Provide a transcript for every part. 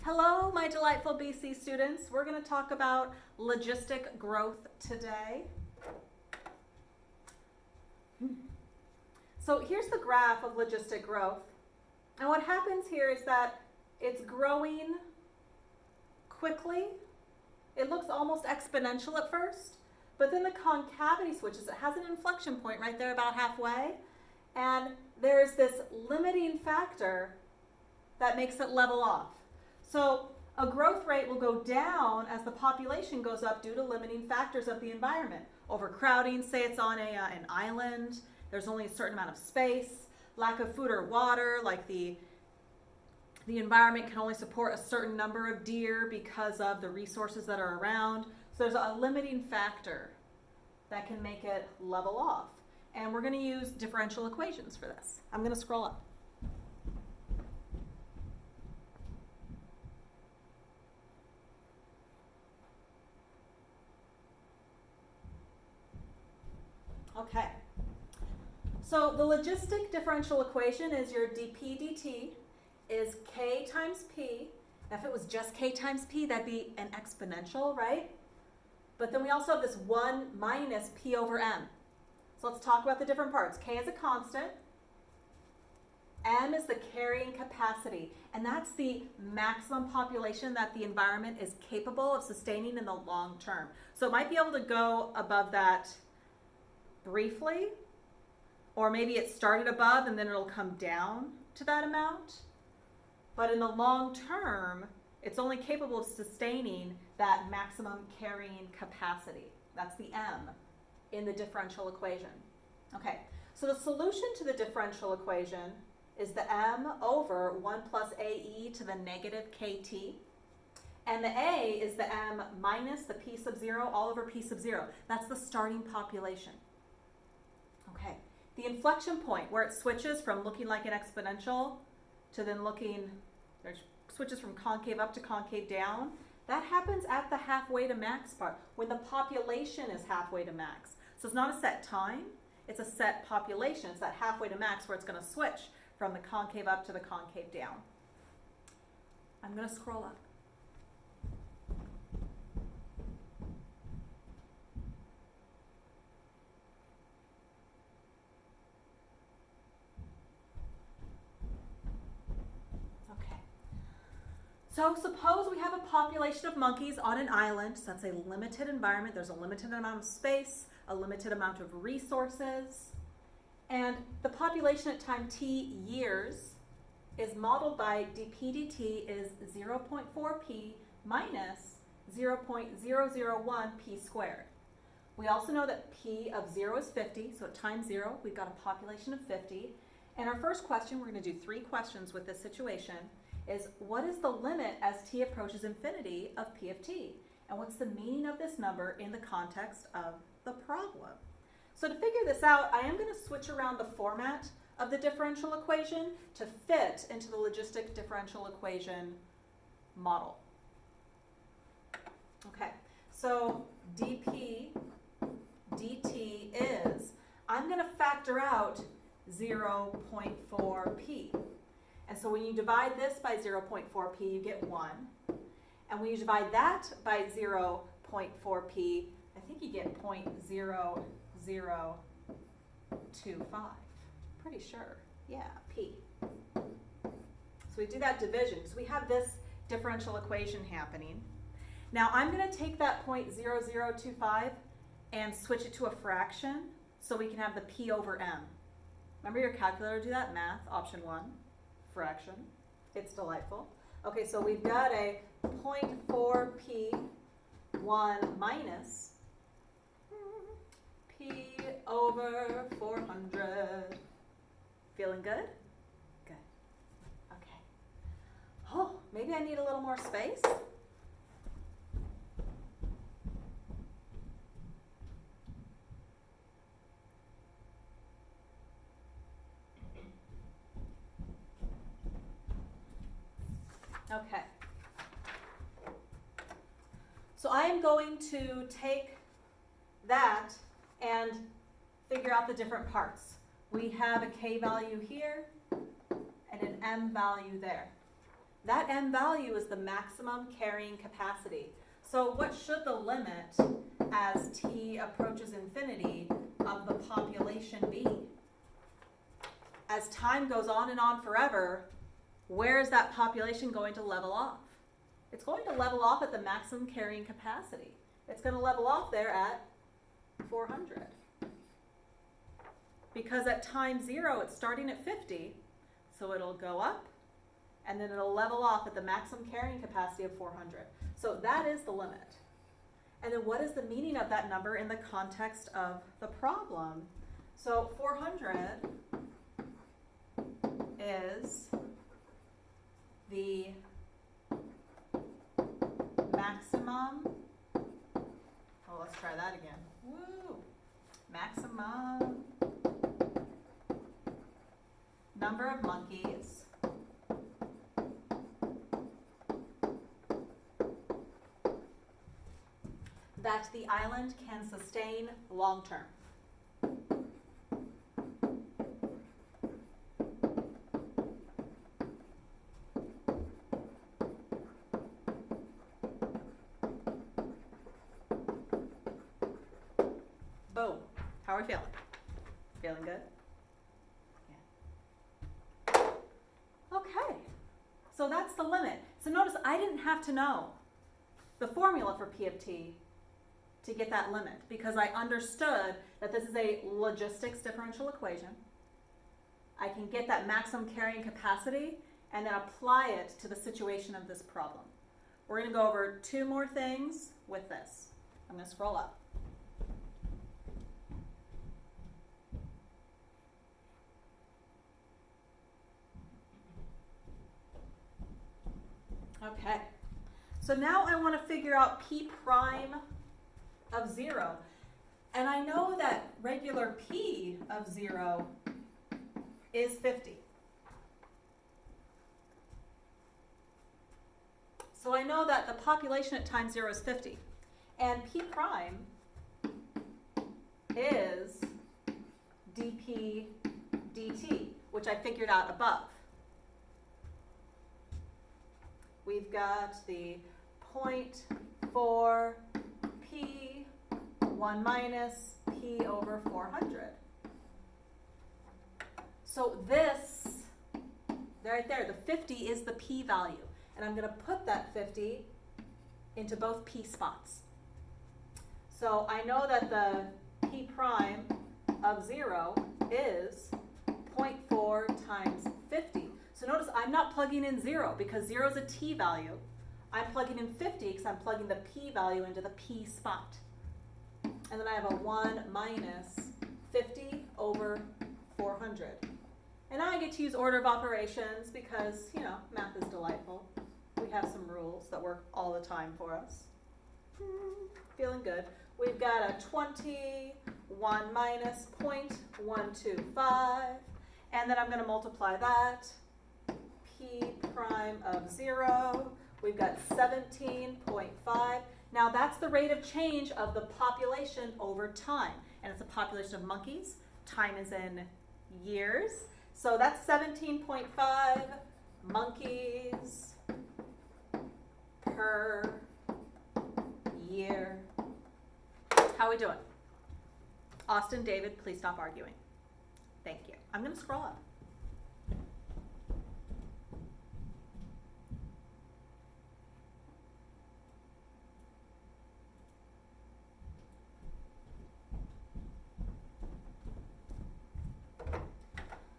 Hello, my delightful BC students. We're going to talk about logistic growth today. So here's the graph of logistic growth. And what happens here is that it's growing quickly. It looks almost exponential at first, but then the concavity switches. It has an inflection point right there about halfway. And there's this limiting factor that makes it level off. So a growth rate will go down as the population goes up due to limiting factors of the environment. Overcrowding, say it's on an island, there's only a certain amount of space, lack of food or water, like the environment can only support a certain number of deer because of the resources that are around. So there's a limiting factor that can make it level off. And we're going to use differential equations for this. I'm going to scroll up. Okay, so the logistic differential equation is your dp dt is k times p. Now if it was just k times p, that'd be an exponential, right? But then we also have this 1 minus p over m. So let's talk about the different parts. K is a constant. M is the carrying capacity, and that's the maximum population that the environment is capable of sustaining in the long term. So it might be able to go above that briefly, or maybe it started above and then it'll come down to that amount. But in the long term, it's only capable of sustaining that maximum carrying capacity. That's the M in the differential equation. Okay, so the solution to the differential equation is the M over 1 plus AE to the negative KT. And the A is the M minus the P sub 0 all over P sub 0. That's the starting population. Okay, the inflection point where it switches from looking like an exponential to then switches from concave up to concave down, that happens at the halfway to max part, when the population is halfway to max. So it's not a set time, it's a set population. It's that halfway to max where it's going to switch from the concave up to the concave down. I'm going to scroll up. So suppose we have a population of monkeys on an island. So that's a limited environment. There's a limited amount of space, a limited amount of resources. And the population at time t years is modeled by dp dt is 0.4p minus 0.001 p squared. We also know that p of 0 is 50. So at time 0, we've got a population of 50. And our first question, we're going to do 3 questions with this situation, is what is the limit as t approaches infinity of p of t? And what's the meaning of this number in the context of the problem? So to figure this out, I am going to switch around the format of the differential equation to fit into the logistic differential equation model. Okay, so dp dt is, I'm going to factor out 0.4p. And so when you divide this by 0.4p, you get 1. And when you divide that by 0.4p, I think you get 0.0025. Pretty sure. Yeah, p. So we do that division. So we have this differential equation happening. Now I'm going to take that 0.0025 and switch it to a fraction so we can have the p over m. Remember your calculator do that? Math, option 1. Fraction. It's delightful. Okay, so we've got a 0.4p1 minus p over 400. Feeling good? Good. Okay. Oh, maybe I need a little more space. Okay, so I am going to take that and figure out the different parts. We have a k value here and an m value there. That m value is the maximum carrying capacity. So what should the limit as t approaches infinity of the population be? As time goes on and on forever, where is that population going to level off? It's going to level off at the maximum carrying capacity. It's going to level off there at 400. Because at time 0, it's starting at 50, so it'll go up, and then it'll level off at the maximum carrying capacity of 400. So that is the limit. And then what is the meaning of that number in the context of the problem? So 400 is the maximum, oh, let's try that again. Woo! Maximum number of monkeys that the island can sustain long term. Boom. How are we feeling? Feeling good? Yeah. Okay. So that's the limit. So notice I didn't have to know the formula for P of T to get that limit because I understood that this is a logistics differential equation. I can get that maximum carrying capacity and then apply it to the situation of this problem. We're going to go over 2 more things with this. I'm going to scroll up. Okay, so now I want to figure out P prime of 0. And I know that regular P of 0 is 50. So I know that the population at time 0 is 50. And P prime is dp dt, which I figured out above. We've got the 0.4 p 1 minus p over 400. So this, right there, the 50 is the p value. And I'm going to put that 50 into both p spots. So I know that the p prime of 0 is 0.4 times 50. So notice I'm not plugging in 0 because 0 is a t value. I'm plugging in 50 because I'm plugging the p value into the p spot. And then I have a 1 minus 50 over 400. And now I get to use order of operations because, you know, math is delightful. We have some rules that work all the time for us. Feeling good. We've got a 20, 1 minus 0.125, and then I'm going to multiply that. P prime of 0. We've got 17.5. Now that's the rate of change of the population over time. And it's a population of monkeys. Time is in years. So that's 17.5 monkeys per year. How are we doing? Austin, David, please stop arguing. Thank you. I'm going to scroll up.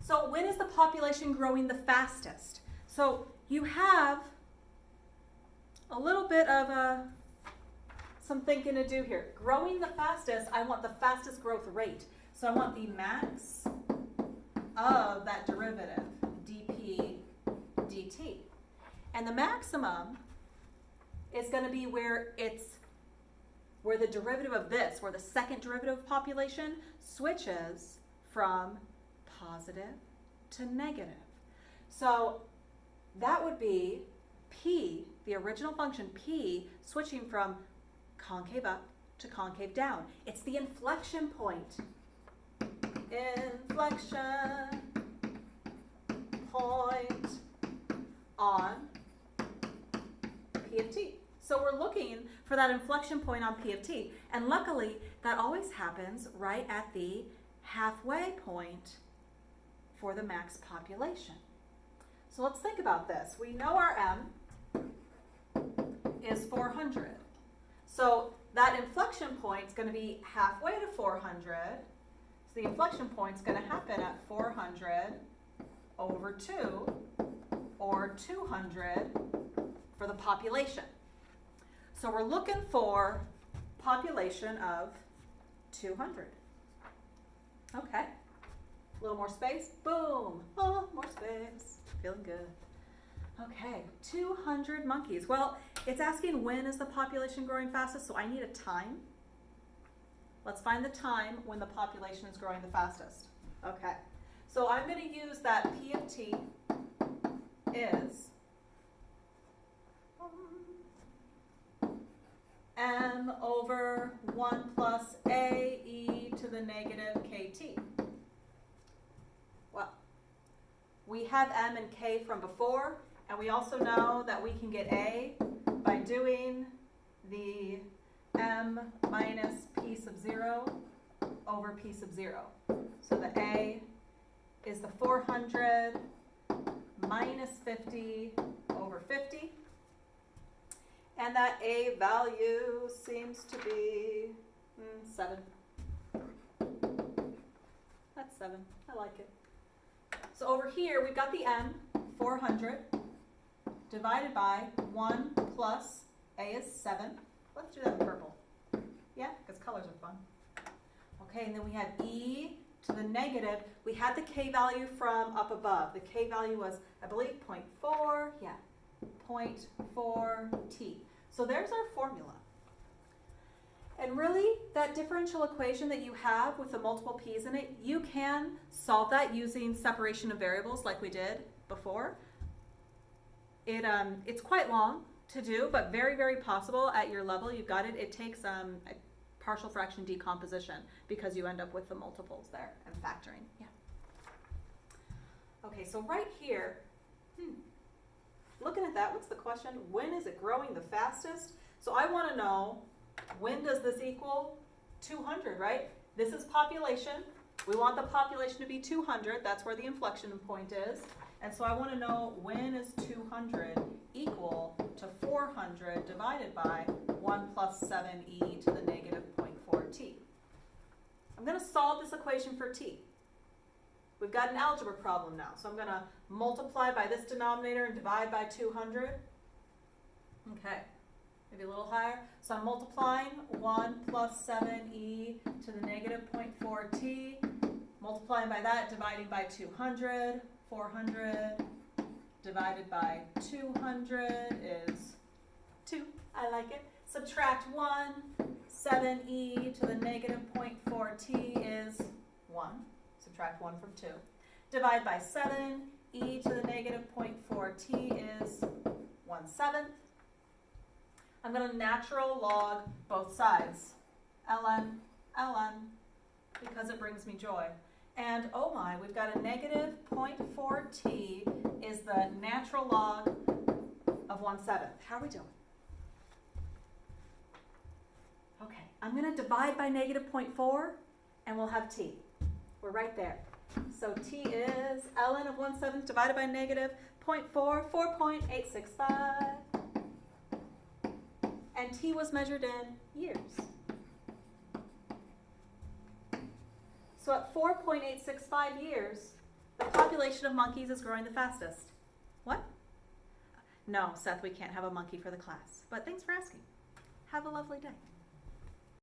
So when is the population growing the fastest? So you have a little bit of some thinking to do here. Growing the fastest, I want the fastest growth rate. So I want the max of that derivative, dp dt. And the maximum is going to be where the derivative of this, where the second derivative of population switches from positive to negative. So that would be p, the original function p, switching from concave up to concave down. It's the inflection point. Inflection point on So we're looking for that inflection point on P of t. And luckily, that always happens right at the halfway point for the max population. So let's think about this. We know our M is 400. So that inflection point is going to be halfway to 400. So the inflection point is going to happen at 400 over 2, or 200 for the population. So we're looking for population of 200. Okay. A little more space. Boom. Oh, more space. Feeling good. Okay, 200 monkeys. Well, it's asking when is the population growing fastest, so I need a time. Let's find the time when the population is growing the fastest. Okay, so I'm going to use that P of t is m over 1 plus a e to the negative kt. Well, we have m and k from before, and we also know that we can get a by doing the m minus p sub 0 over p sub 0. So the a is the 400 minus 50 over 50. And that a value seems to be 7. That's 7. I like it. So over here, we've got the m, 400, divided by 1 plus a is 7. Let's do that in purple. Yeah, because colors are fun. Okay, and then we have e to the negative. We had the k value from up above. The k value was, I believe, 0.4. Yeah, 0.4 t. So there's our formula. And really, that differential equation that you have with the multiple p's in it, you can solve that using separation of variables like we did before. It's quite long to do, but very, very possible at your level. You've got it. It takes a partial fraction decomposition because you end up with the multiples there and factoring. Yeah. Okay, so right here, looking at that, what's the question? When is it growing the fastest? So I want to know, when does this equal 200, right? This is population. We want the population to be 200. That's where the inflection point is. And so I want to know, when is 200 equal to 400 divided by 1 plus 7e to the negative 0.4t. I'm going to solve this equation for t. We've got an algebra problem now. So I'm going to multiply by this denominator and divide by 200. Okay, maybe a little higher. So I'm multiplying 1 plus 7e to the negative 0.4t. Multiplying by that, dividing by 200. 400 divided by 200 is 2. I like it. Subtract 1. 7e to the negative 0.4t is 1. Subtract 1 from 2. Divide by 7. E to the negative 0.4t is 1/7. I'm going to natural log both sides. ln, because it brings me joy. And oh my, we've got a negative 0.4t is the natural log of 1/7. How are we doing? Okay, I'm going to divide by negative 0.4 and we'll have t. We're right there. So t is ln of 1/7 divided by negative 0.4, 4.865. And t was measured in years. So at 4.865 years, the population of monkeys is growing the fastest. What? No, Seth, we can't have a monkey for the class. But thanks for asking. Have a lovely day.